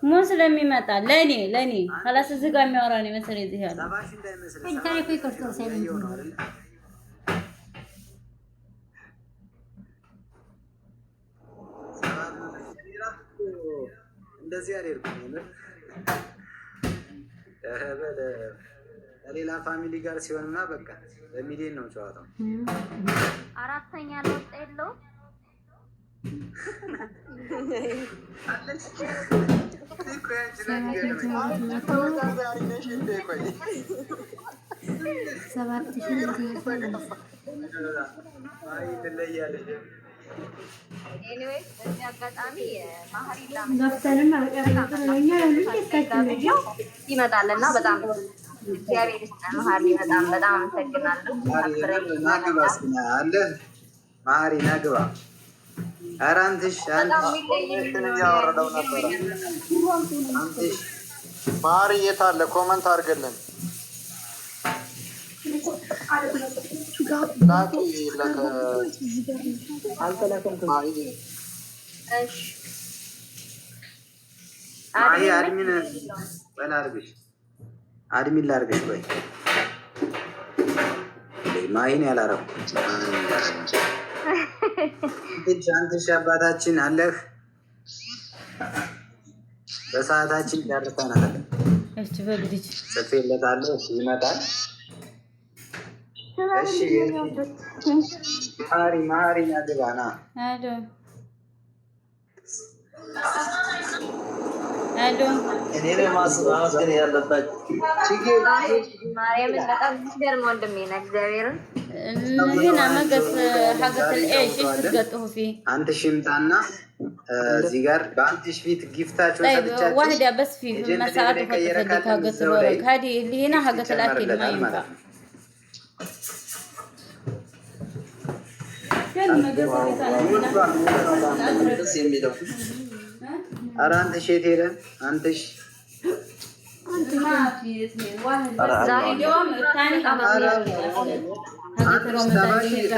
ሙስሊም ይመጣል ለኔ خلاص እዚህ ጋር የሚያወራኝ መሰለኝ እዚህ ያለው እንታይ እኮ ይቆርጣል ሳይመን እንደዚህ አልሄድኩም ሌላ ፋሚሊ ጋር ሲሆንና በቃ በሚሊዮን ነው ጨዋታው። አራተኛ ለውጥ የለው ኤኒዌይስ በዚህ አጋጣሚ ይመጣልና በጣም እግዚአብሔር ይስጥህ መሀሪ፣ በጣም አመሰግናለሁ። መሀሪ ናግባ አራንትሽ ያወረደው ነበር። መሀሪ የት አለ? ኮመንት አድርገልን አድሚን ላድርግሽ። ቆይ ማይን ያላረኩ አንትሽ አባታችን አለህ። በሰዓታችን ጨርሰናል። እሺ በግዲች ጽፌለታለሁ። ይመጣል። እሺ ማሪ ያግባና አሎ እኔ ማስባስከን ያለባችሁ ማርያምን በጣም ትገርም ወንድሜ ነው። እግዚአብሔርን هنا مقص حقة العيش ايش بتقطعوا فيه؟ انت شمتانا زيجار بانتش فيت جيفتاش. طيب واحدة بس في مساعات وحطت حقة الورق، هذه اللي هنا حقة الأكل ما ينفع. أرى أنت شيء تيرا أنتش ما في اثنين واحد بس اليوم الثاني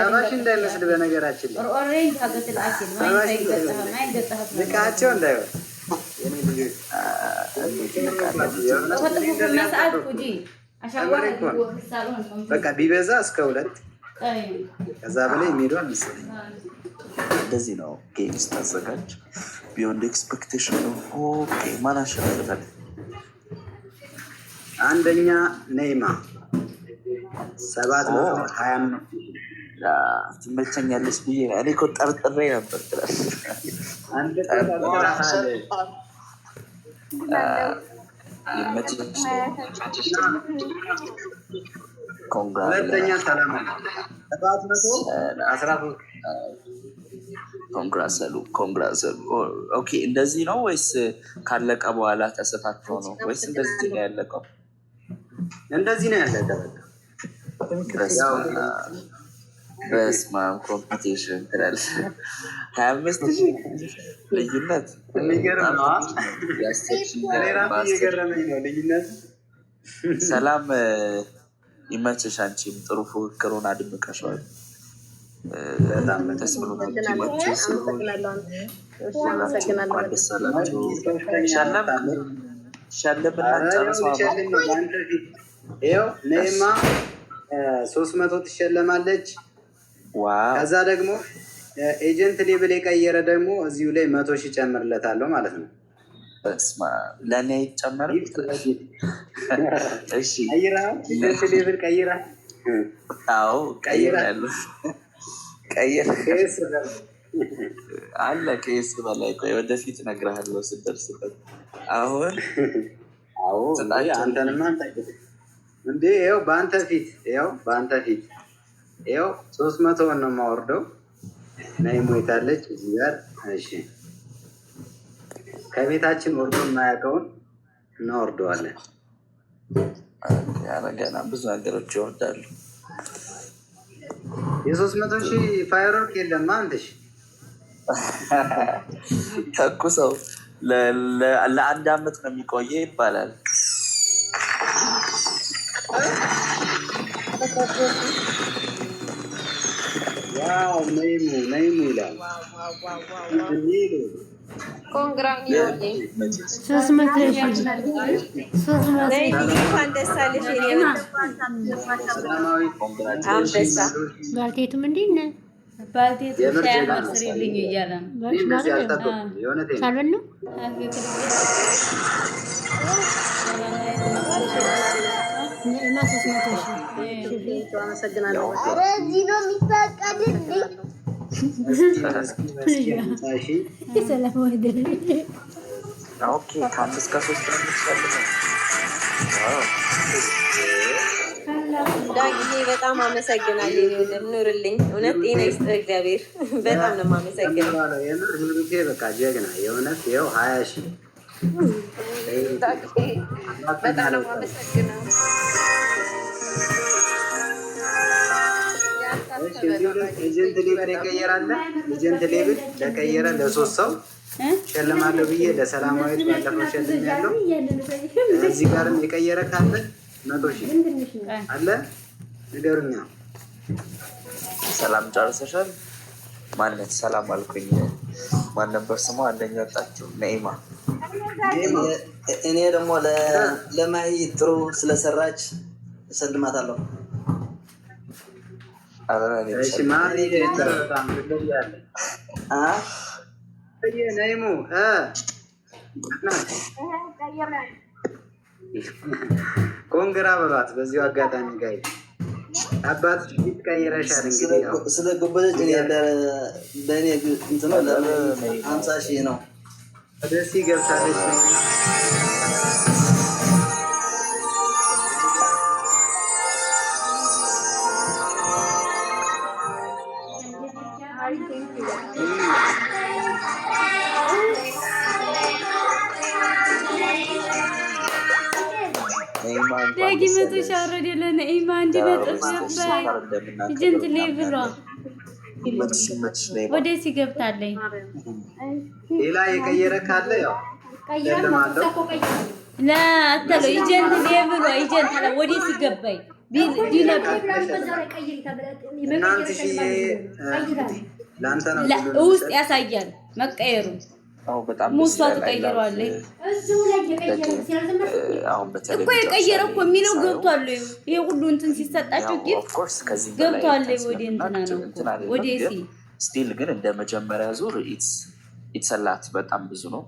تباش እንዳይመስል በነገራችን ላይ ኦሬንጅ حقة الأكل ما ينقطعها ልቃቸው እንዳይሆን በቃ ቢበዛ እስከ 2 ከዛ በላይ የሚሄዱ አልመሰለኝም። እንደዚህ ነው ጌም ስታዘጋጅ ቢዮንድ ኤክስፔክቴሽን ነው። ኦኬ ማን አሸነፈ? አንደኛ ነይማ 720 ትመቸኛለች ብዬ እኔ እኮ ጠርጥሬ ነበር። ሁለተኛ ሰላም ኮንግራሰሉ። ኦኬ እንደዚህ ነው ወይስ ካለቀ በኋላ ተሰታቸው ነው ወይስ እንደዚህ ነው ያለቀው? እንደዚህ ነው ያለቀው። በስማም ኮምፒቲሽን ትላል 25,000 ልዩነት የሚገርም ነው። ልዩነት ሰላም ይመችሽ። አንቺም ጥሩ ፉክክሩን አድምቀሻል። በጣም ተስብሎ ነይማ 300 ትሸለማለች። ከዛ ደግሞ ኤጀንት ሌብል የቀየረ ደግሞ እዚሁ ላይ 100,000 ጨምርለታለሁ ማለት ነው። ለእኔ ይጨመር። ኤጀንት ሌብል ቀይራ? አዎ ቀይራለሁ። ቀይር አለ ከስ በላይ ቆይ ወደፊት እነግርሃለሁ ስደርስበት። አሁን አንተንማ እንዴ ይኸው በአንተ ፊት ይኸው 300 ነው የማወርደው። ናይ ሞይታለች እዚህ ጋር። እሺ ከቤታችን ወርዶ የማያውቀውን እናወርደዋለን። ገና ብዙ ነገሮች ይወርዳሉ። የ300,000 ፋይሮክ የለም አንተሽ ተኩሰው ለአንድ አመት ነው የሚቆየ ይባላል። ዋው ነይሙ ይላል። ኮንግራም ይሁንልኝ። 300 ሺህ እንኳን ደስ አለሽ የኔ ውድ አንበሳ። ባልቴቱም እንዴት ነህ? ባልቴቱ ሻይ መስሪልኝ እያለ ነው። ሳሎን ነው ነይማ 300 ሺህ አመሰግናለሁ። ኧረ እዚህ ነው የሚፈቀድልኝ። ሰላም ወይደል ኦኬ ከአንድ እስከ 3 ዳግዬ በጣም አመሰግናለሁ። ኑርልኝ። እውነት ጤና ይስጥ እግዚአብሔር። በጣም ነው የማመሰግነው። በቃ ጀግና የእውነት ይኸው 20 ሺህ ዳግዬ በጣም ነው የማመሰግነው። ኤጀንት ሌብል የቀየራለ ኤጀንት ሌብል ለቀየረ ለ3 ሰው ሸልማለሁ ብዬ ለሰላማዊት ባለፈው ሸልሜያለሁ። እዚህ ጋርም የቀየረ ካለ 100 ሺህ አለ ንገሩኛ። ሰላም ጨርሰሻል? ማነት ሰላም አልኩኝ። ማን ነበር ስሟ? አንደኛ ወጣችሁ ነኢማ። እኔ ደግሞ ለማይ ጥሩ ስለሰራች እሰልማታለሁ። እሺ ማሪ በጣም ይለያል። ነይሙ ኮንግራ በሏት። በዚሁ አጋጣሚ ጋይ አባት ፊት ቀይረሻል። እንግዲህ ያው ስለ ጎበለች ለእኔ እንትን ነው 50 ሺህ ነው። ደስ ገብታለች። ዳጊመቱ ሻወረድ የለ ነኢማ እንዲነጥፍ ነበር ኤጀንት ሌብሏ ወደ ሲገብታለኝ ሌላ የቀየረ ካለ ያው ለአተለው ኤጀንት ሌብሏ ኤጀንት አለ ወደ ሲገባኝ ቢለብ ውስጥ ያሳያል መቀየሩ። ሙሷ ትቀይረዋለች እኮ የቀየረ እኮ የሚለው ገብቷል። ይሄ ሁሉ እንትን ሲሰጣቸው ገብቷል። ወደ እንትና ነው ወደ ስቲል ግን እንደ መጀመሪያ ዙር ኢትሰላት በጣም ብዙ ነው።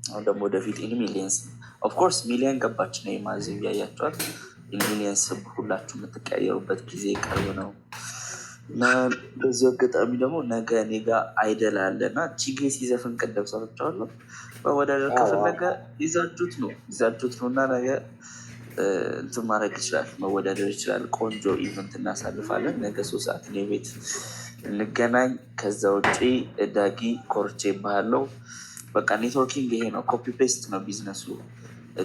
አሁን ደግሞ ወደፊት ኢን ሚሊየንስ ኦፍኮርስ ሚሊየን ገባች ነው የማዚ ያያቸዋል። ኢን ሚሊየንስ ሁላችሁ የምትቀያየሩበት ጊዜ ቅርብ ነው። እና በዚህ አጋጣሚ ደግሞ ነገ እኔ ጋ አይደል አለና ቺጌ ሲዘፍን ቀደም ሰምቻለሁ። በወዳደር ከፈለገ ይዛችሁት ነው እና ነገ እንትን ማድረግ ይችላል፣ መወዳደር ይችላል። ቆንጆ ኢቨንት እናሳልፋለን። ነገ 3 ሰዓት እኔ ቤት እንገናኝ። ከዛ ውጪ ዳጊ ኮርቼ ባለው በቃ ኔትወርኪንግ ይሄ ነው። ኮፒ ፔስት ነው ቢዝነሱ።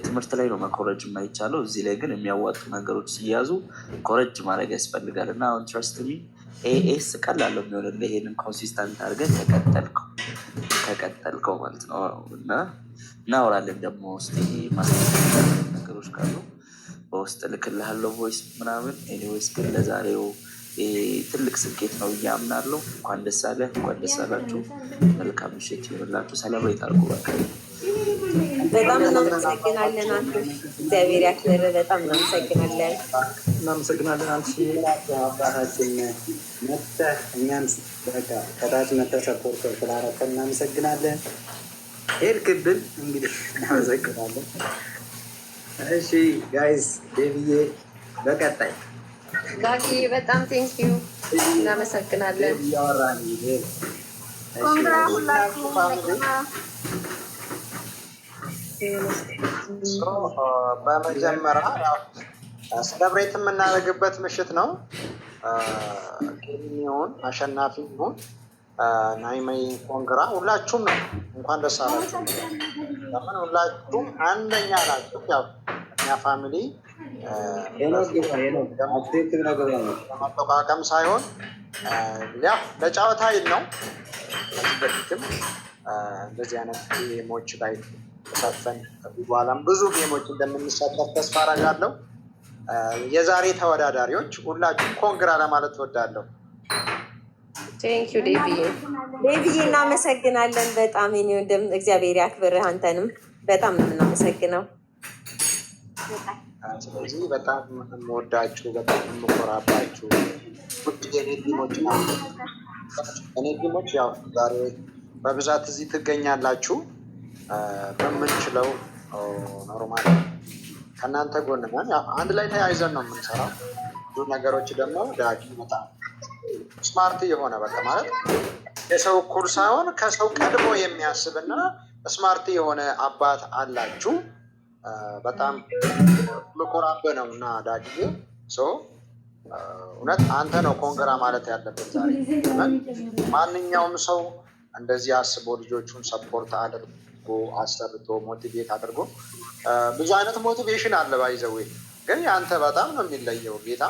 ትምህርት ላይ ነው መኮረጅ የማይቻለው። እዚህ ላይ ግን የሚያዋጡ ነገሮች ሲያዙ ኮረጅ ማድረግ ያስፈልጋል። እና አሁን ትረስት ሚ ኤኤስ ቀላለው የሚሆንልህ ይሄንን ኮንሲስተንት አድርገን ከቀጠልከው ማለት ነው። እና እናወራለን ደግሞ ውስጥ ነገሮች ካሉ በውስጥ ልክልሃለሁ ቮይስ ምናምን። ኤኒዌይስ ግን ለዛሬው ትልቅ ስኬት ነው ብዬ አምናለሁ። እንኳን ደስ አለህ፣ እንኳን ደስ አላችሁ። መልካም ምሽት ይሁንላችሁ። ሰለብሬት አድርጉ በቃ። በጣም እናመሰግናለን። አንተ እግዚአብሔር ያክብር። በጣም እናመሰግናለን። እናመሰግናለን። አንቺ አባታችን መጥተህ እኛን በቃ ከታች መጥተህ ሰፖርት ስላደረግህ እናመሰግናለን። ሄድክብን እንግዲህ እናመሰግናለን። እሺ ጋይስ ቤቢዬ በቀጣይ ዳጊ በጣም ቴንኪዩ እናመሰግናለን። እያወራን ኮንግራ ሁላችሁም በመጀመሪያ ሰለብሬት የምናደርግበት ምሽት ነው። ኬሚሆን አሸናፊ ይሁን ናይመይ ኮንግራ ሁላችሁም ነው እንኳን ደስ አላችሁ። ለምን ሁላችሁም አንደኛ ናችሁ። ያው እኛ ፋሚሊ ለመጠቃቀም ሳይሆን ያው ለጨዋታ ይል ነው። ከዚህ በፊትም እንደዚህ አይነት ጌሞች ላይ ተሳትፈን በኋላም ብዙ ጌሞች እንደምንሳተፍ ተስፋ አደርጋለሁ። የዛሬ ተወዳዳሪዎች ሁላችሁም ኮንግራ ለማለት እወዳለሁ። ቴንኪው ዴቪዬ እናመሰግናለን በጣም የኔ ወንድም እግዚአብሔር ያክብርህ። አንተንም በጣም ነው የምናመሰግነው። ስለዚህ በጣም የምወዳችሁ በጣም የምኮራባችሁ ውድ የኔ ቲሞች ናቸው። እኔ ቲሞች ያው ዛሬ በብዛት እዚህ ትገኛላችሁ። በምንችለው ኖርማል ከእናንተ ጎን ነን። አንድ ላይ ተያይዘን ነው የምንሰራው። ብዙ ነገሮች ደግሞ ዳጊ በጣም ስማርት የሆነ በቃ ማለት የሰው እኩል ሳይሆን ከሰው ቀድሞ የሚያስብና ስማርት የሆነ አባት አላችሁ። በጣም ምኮራብህ ነው እና ዳጊ እውነት አንተ ነው ኮንግራ ማለት ያለብን ዛሬ። ማንኛውም ሰው እንደዚህ አስቦ ልጆቹን ሰፖርት አድርጎ አሰርቶ ሞቲቬት አድርጎ ብዙ አይነት ሞቲቬሽን አለ ባይዘዌ ግን ያንተ በጣም ነው የሚለየው ጌታ።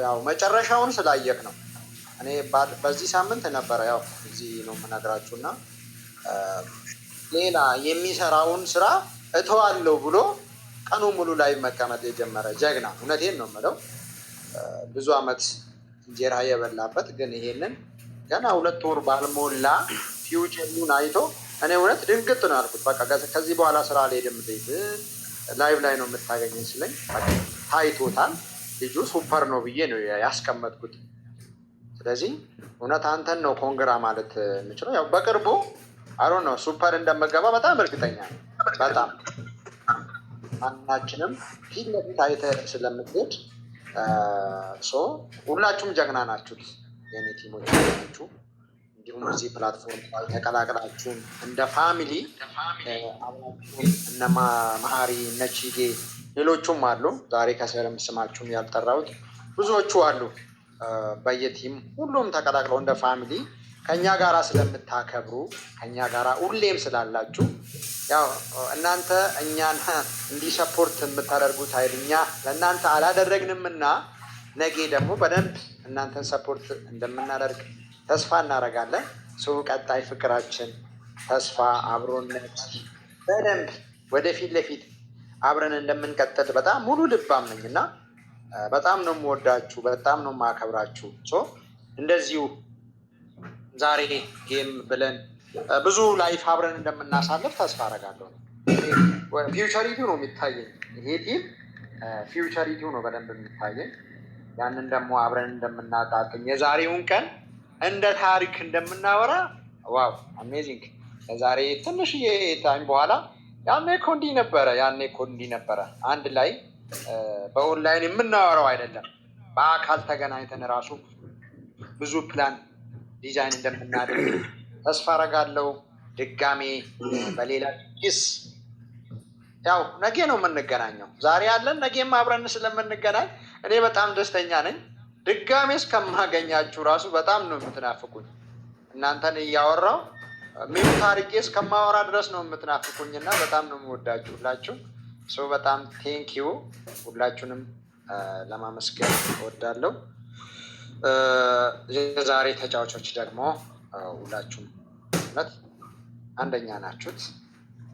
ያው መጨረሻውን ስላየክ ነው። እኔ በዚህ ሳምንት ነበረ ያው እዚህ ነው የምነግራችሁ እና ሌላ የሚሰራውን ስራ እተዋለሁ ብሎ ቀኑ ሙሉ ላይ መቀመጥ የጀመረ ጀግና። እውነቴን ነው የምለው ብዙ አመት እንጀራ የበላበት ግን ይሄንን ገና 2 ወር ባልሞላ ፊውቸሩን አይቶ እኔ እውነት ድንግጥ ነው ያልኩት። በቃ ከዚህ በኋላ ስራ አልሄድም ላይቭ ላይ ነው የምታገኘኝ ስለኝ ታይቶታል። ልጁ ሱፐር ነው ብዬ ነው ያስቀመጥኩት። ስለዚህ እውነት አንተን ነው ኮንግራ ማለት የምችለው። ያው በቅርቡ አሮ ነው ሱፐር እንደምገባ በጣም እርግጠኛ ነው። በጣም ማናችንም ፊት ለፊት አይተህ ስለምትሄድ ሁላችሁም ጀግና ናችሁት የኔ ቲሞች ናችሁ። እንዲሁም እዚህ ፕላትፎርም ላይ ተቀላቅላችሁ እንደ ፋሚሊ አብራችሁን እነ መሀሪ እነ ቺጌ ሌሎቹም አሉ። ዛሬ ከስርም ስማችሁን ያልጠራሁት ብዙዎቹ አሉ። በየቲም ሁሉም ተቀላቅለው እንደ ፋሚሊ ከኛ ጋራ ስለምታከብሩ ከኛ ጋራ ሁሌም ስላላችሁ ያው እናንተ እኛን እንዲህ ሰፖርት የምታደርጉት ኃይል እኛ ለእናንተ አላደረግንምና ነገ ደግሞ በደንብ እናንተን ሰፖርት እንደምናደርግ ተስፋ እናደርጋለን። ቀጣይ ፍቅራችን፣ ተስፋ፣ አብሮነት በደንብ ወደፊት ለፊት አብረን እንደምንቀጥል በጣም ሙሉ ልባም ነኝ እና በጣም ነው የምወዳችሁ፣ በጣም ነው የማከብራችሁ። እንደዚሁ ዛሬ ጌም ብለን ብዙ ላይፍ አብረን እንደምናሳልፍ ተስፋ አደርጋለሁ። ፊውቸሪቲው ነው የሚታየኝ። ይሄ ቲም ፊውቸሪቲው ነው በደንብ የሚታየኝ። ያንን ደግሞ አብረን እንደምናጣጥም የዛሬውን ቀን እንደ ታሪክ እንደምናወራ ዋው አሜዚንግ። ከዛሬ ትንሽዬ ታይም በኋላ ያኔ እኮ እንዲህ ነበረ አንድ ላይ በኦንላይን የምናወራው አይደለም። በአካል ተገናኝተን ራሱ ብዙ ፕላን ዲዛይን እንደምናደርግ ተስፋ አደርጋለሁ። ድጋሜ በሌላ ጊስ ያው ነገ ነው የምንገናኘው። ዛሬ ያለን ነገም አብረን ስለምንገናኝ እኔ በጣም ደስተኛ ነኝ። ድጋሜ እስከማገኛችሁ ራሱ በጣም ነው የምትናፍቁኝ። እናንተን እያወራው ሚውት አድርጌ እስከማወራ ድረስ ነው የምትናፍቁኝ እና በጣም ነው የምወዳችሁ ሁላችሁ። በጣም ቴንኪዩ። ሁላችሁንም ለማመስገን እወዳለሁ። የዛሬ ተጫዋቾች ደግሞ ሁላችሁም እውነት አንደኛ ናችሁት።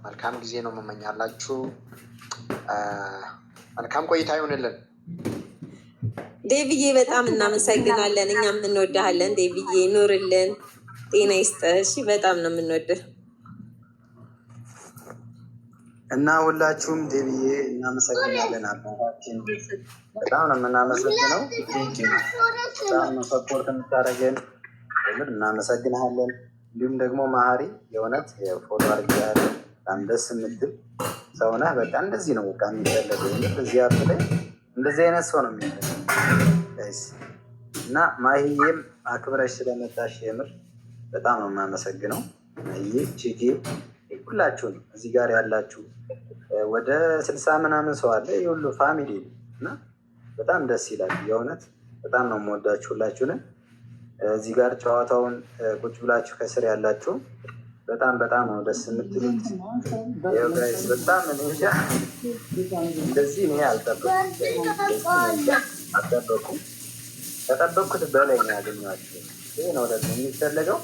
መልካም ጊዜ ነው የምመኛላችሁ። መልካም ቆይታ ይሆንልን። ዴቪዬ በጣም እናመሰግናለን። እኛም እንወድሃለን ዴቪዬ፣ ኑርልን፣ ጤና ይስጥህ። እሺ በጣም ነው የምንወድህ እና ሁላችሁም ዴቪዬ እናመሰግናለን። አባታችን በጣም ነው የምናመሰግነው። በጣም ነው ሰፖርት የምታደርገን፣ እናመሰግናለን። እንዲሁም ደግሞ መሀሪ የእውነት ፎቶ አድርጌያለሁ። በጣም ደስ የምትል ሰው ነህ። በቃ እንደዚህ ነው በቃ የሚፈለገው። እዚህ አፕ ላይ እንደዚህ አይነት ሰው ነው የሚፈልገው እና ማሂዬም አክብረሽ ስለመጣሽ የምር በጣም ነው የማመሰግነው። ማሂዬ፣ ቺጌ፣ ሁላችሁም እዚህ ጋር ያላችሁ ወደ 60 ምናምን ሰው አለ። የሁሉ ፋሚሊ እና በጣም ደስ ይላል። የእውነት በጣም ነው የምወዳችሁ ሁላችሁንም። እዚህ ጋር ጨዋታውን ቁጭ ብላችሁ ከስር ያላችሁ በጣም ነው ደስ የምትሉት። በጣም እንጃ እንደዚህ እኔ አልጠበኩም። ከጠበቅኩት በላይ ነው ያገኘኋቸው። ይህ ነው ደግሞ የሚፈለገው።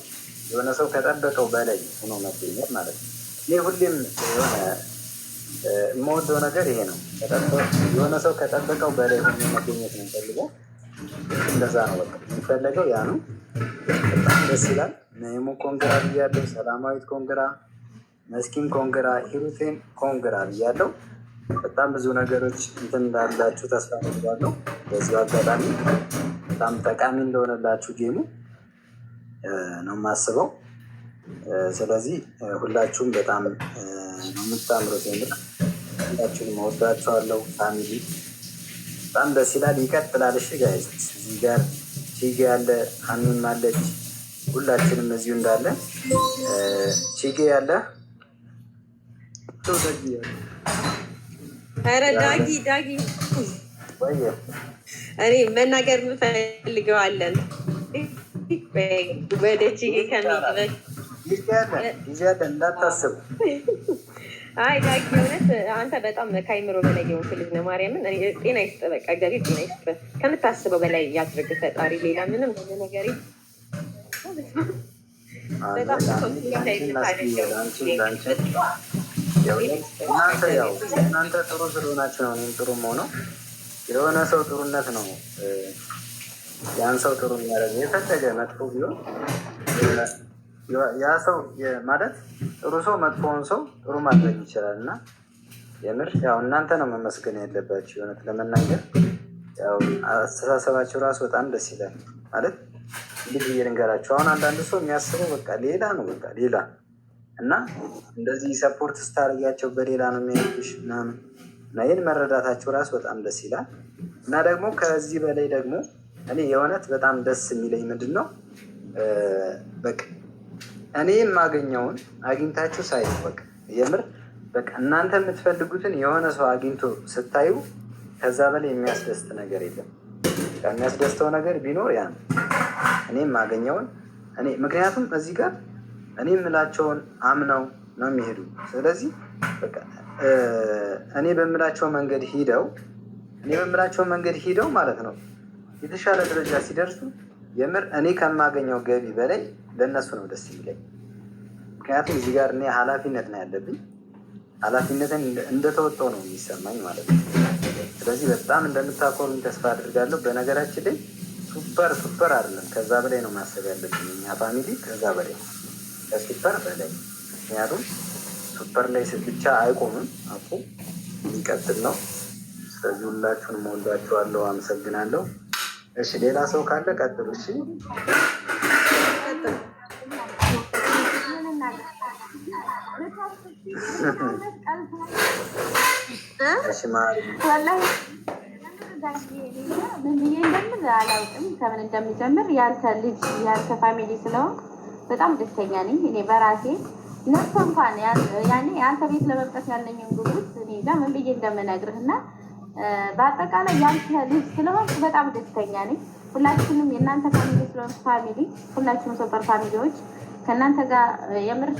የሆነ ሰው ከጠበቀው በላይ ሆኖ መገኘት ማለት ነው። እኔ ሁሌም የሆነ የምወደው ነገር ይሄ ነው። የሆነ ሰው ከጠበቀው በላይ ሆኖ መገኘት ነው ፈልገው እንደዛ ነው በቃ የሚፈለገው ያ ነው። በጣም ደስ ይላል። ነይሙ ኮንግራ ብያለሁ፣ ሰላማዊት ኮንግራ፣ መስኪን ኮንግራ፣ ሂሩቴን ኮንግራ ብያለሁ። በጣም ብዙ ነገሮች እንትን እንዳላችሁ ተስፋ አደርጋለሁ። በዚሁ አጋጣሚ በጣም ጠቃሚ እንደሆነላችሁ ጌሙ ነው የማስበው። ስለዚህ ሁላችሁም በጣም ነው የምታምሩት። የምር ሁላችሁንም እወዳችኋለሁ። ፋሚሊ በጣም ደስ ይላል። ይቀጥላል። እሺ ጋይዝ እዚህ ጋር ቺጌ ያለ ሀሚም አለች። ሁላችንም እዚሁ እንዳለ ቺጌ ያለ ኧረ ዳጊ እኔ መናገር እንፈልገዋለን ወደ ቺጌ ከሚበል ጊዜ ያለ እንዳታስቡ። አይ ዳጊ እውነት አንተ በጣም ከአይምሮ በላይ የሆንክ ልጅ ነህ። ማርያምን ጤና ይስጥ፣ በቃ እግዚአብሔር ጤና ይስጥ። ከምታስበው በላይ ያድርግ ፈጣሪ። ሌላ ምንም ነገር እናንተ ጥሩ ስለሆናችሁ ነው እኔም ጥሩ የምሆነው። የሆነ ሰው ጥሩነት ነው ያን ሰው ጥሩ የሚያደርግ። የፈለገ መጥፎ ቢሆን ያ ሰው ማለት ጥሩ ሰው መጥፎውን ሰው ጥሩ ማድረግ ይችላል። እና የምር ያው እናንተ ነው መመስገን ያለባችሁ። የሆነት ለመናገር ያው አስተሳሰባቸው ራሱ በጣም ደስ ይላል። ማለት እንግዲህ ልንገራችሁ፣ አሁን አንዳንድ ሰው የሚያስበው በቃ ሌላ ነው፣ በቃ ሌላ እና እንደዚህ ሰፖርት ስታደርጊያቸው በሌላ ነው የሚያዩሽ ምናምን እና ይህን መረዳታቸው ራሱ በጣም ደስ ይላል። እና ደግሞ ከዚህ በላይ ደግሞ እኔ የእውነት በጣም ደስ የሚለኝ ምንድን ነው በቃ እኔ የማገኘውን አግኝታችሁ ሳይ በቃ የምር በቃ እናንተ የምትፈልጉትን የሆነ ሰው አግኝቶ ስታዩ ከዛ በላይ የሚያስደስት ነገር የለም። የሚያስደስተው ነገር ቢኖር ያ ነው። እኔ የማገኘውን ምክንያቱም እዚህ ጋር እኔ የምላቸውን አምነው ነው የሚሄዱ። ስለዚህ በቃ እኔ በምላቸው መንገድ ሂደው ማለት ነው የተሻለ ደረጃ ሲደርሱ የምር እኔ ከማገኘው ገቢ በላይ ለእነሱ ነው ደስ የሚለኝ። ምክንያቱም እዚህ ጋር እኔ ኃላፊነት ነው ያለብኝ። ኃላፊነትን እንደተወጣው ነው የሚሰማኝ ማለት ነው። ስለዚህ በጣም እንደምታኮሩኝ ተስፋ አድርጋለሁ። በነገራችን ላይ ሱፐር አይደለም፣ ከዛ በላይ ነው ማሰብ ያለብኝ እኛ ፋሚሊ፣ ከዛ በላይ ከሱፐር በላይ። ምክንያቱም ሱፐር ላይ ብቻ አይቆምም አፉ የሚቀጥል ነው። ስለዚህ ሁላችሁንም እወዳችኋለሁ፣ አመሰግናለሁ። እሺ ሌላ ሰው ካለ ቀጥሉ። እሺ ምን ብዬ እንደምል አላውቅም፣ ከምን እንደምጀምር። ያንተ ፋሚሊ ስለሆንክ በጣም ደስተኛ ነኝ እኔ በራሴ ነፍስ እንኳን ያኔ የአንተ ቤት ለመምጣት ያለኝን ጉጉት እኔ ጋር ምን ብዬ እንደምነግርህ እና በአጠቃላይ ያንተ ልጅ ስለሆንክ በጣም ደስተኛ ነኝ። ሁላችንም የእናንተ ፋሚሊ ስለሆንክ ፋሚሊ ሁላችንም ሱፐር ፋሚሊዎች ከእናንተ ጋር የምር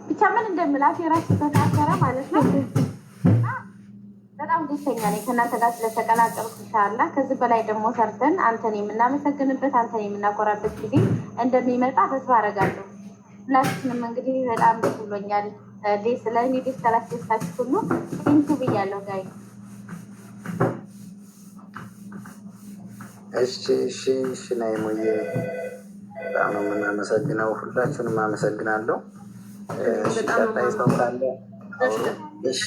ብቻ ምን እንደምላችሁ የራሱ ተሳሰረ ማለት ነው። በጣም ደስተኛ ነኝ ከእናንተ ጋር ስለተቀላቀልኩ። ኢንሻላህ ከዚህ በላይ ደግሞ ሰርተን አንተን የምናመሰግንበት አንተን የምናኮራበት ጊዜ እንደሚመጣ ተስፋ አደርጋለሁ። ሁላችንም እንግዲህ በጣም ደስ ብሎኛል። ስለ እኔ ደስ ስላስደስታችሁ ሁሉ ቴንኪ ብያለሁ ጋይ። እሺ ናይሙዬ በጣም ነው የምናመሰግነው። ሁላችሁንም አመሰግናለሁ። ቀጣይ ሰው ካለ እሺ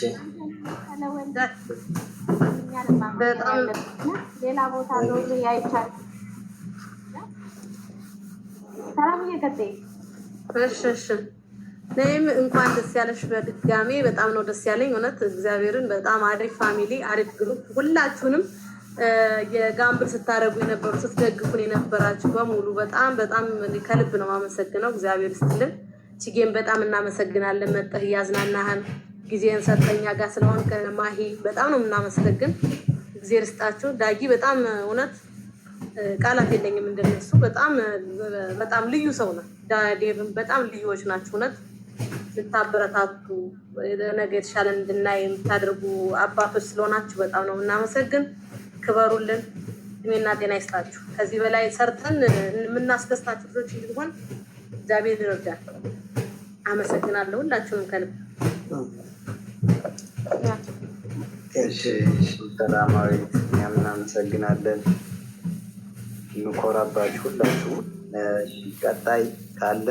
ሌላ ቦታ ነው ያይቻል። ሰላም እየቀጠይ እሺ ነይም እንኳን ደስ ያለሽ በድጋሜ። በጣም ነው ደስ ያለኝ እውነት እግዚአብሔርን። በጣም አሪፍ ፋሚሊ፣ አሪፍ ግሩፕ። ሁላችሁንም የጋምብል ስታደርጉ የነበሩ ስትደግፉን የነበራችሁ በሙሉ በጣም ከልብ ነው የማመሰግነው። እግዚአብሔር ይስጥልን። ቺጌም በጣም እናመሰግናለን። መጠህ እያዝናናህን ጊዜን ሰጠኛ ጋር ስለሆን ከማሂ በጣም ነው የምናመሰግን። እግዚአብሔር ይስጣችሁ። ዳጊ በጣም እውነት ቃላት የለኝም እንደነሱ። በጣም ልዩ ሰው ነው። ዴቭም በጣም ልዩዎች ናችሁ። እውነት ልታበረታቱ ነገ የተሻለ እንድናይ የምታደርጉ አባቶች ስለሆናችሁ በጣም ነው የምናመሰግን። ክበሩልን። እድሜና ጤና ይስጣችሁ። ከዚህ በላይ ሰርተን የምናስደስታችሁ ልጆች እንድንሆን እግዚአብሔር ይርዳል። አመሰግናለሁ ሁላችሁንም ከልብ። እሺ ሰላማዊት፣ እኛም እናመሰግናለን። የምኮራባችሁ ሁላችሁ። ቀጣይ ካለ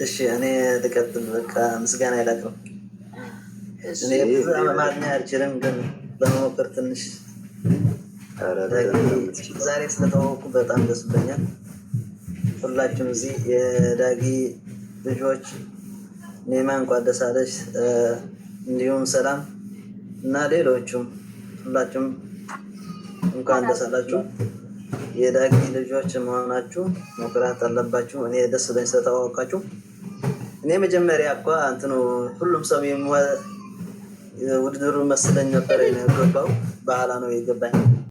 እሺ እኔ ልቀጥል። በቃ ምስጋና ይላቀው። እኔ ብዙ አማርኛ አልችልም፣ ግን ለመሞከር ትንሽ ዛሬ ስለተዋወቁ በጣም ደስ ብሎኛል። ሁላችሁም እዚህ የዳጊ ልጆች ኔማ እንኳን ደስ አለሽ፣ እንዲሁም ሰላም እና ሌሎቹም ሁላችሁም እንኳን ደስ አላችሁ። የዳጊ ልጆች መሆናችሁ መኩራት አለባችሁ። እኔ ደስ ብሎኝ ስለተዋወቃችሁ። እኔ መጀመሪያ እኮ እንትኑ ሁሉም ሰው ውድድሩ መስለኝ ነበር የገባው፣ በኋላ ነው የገባኝ።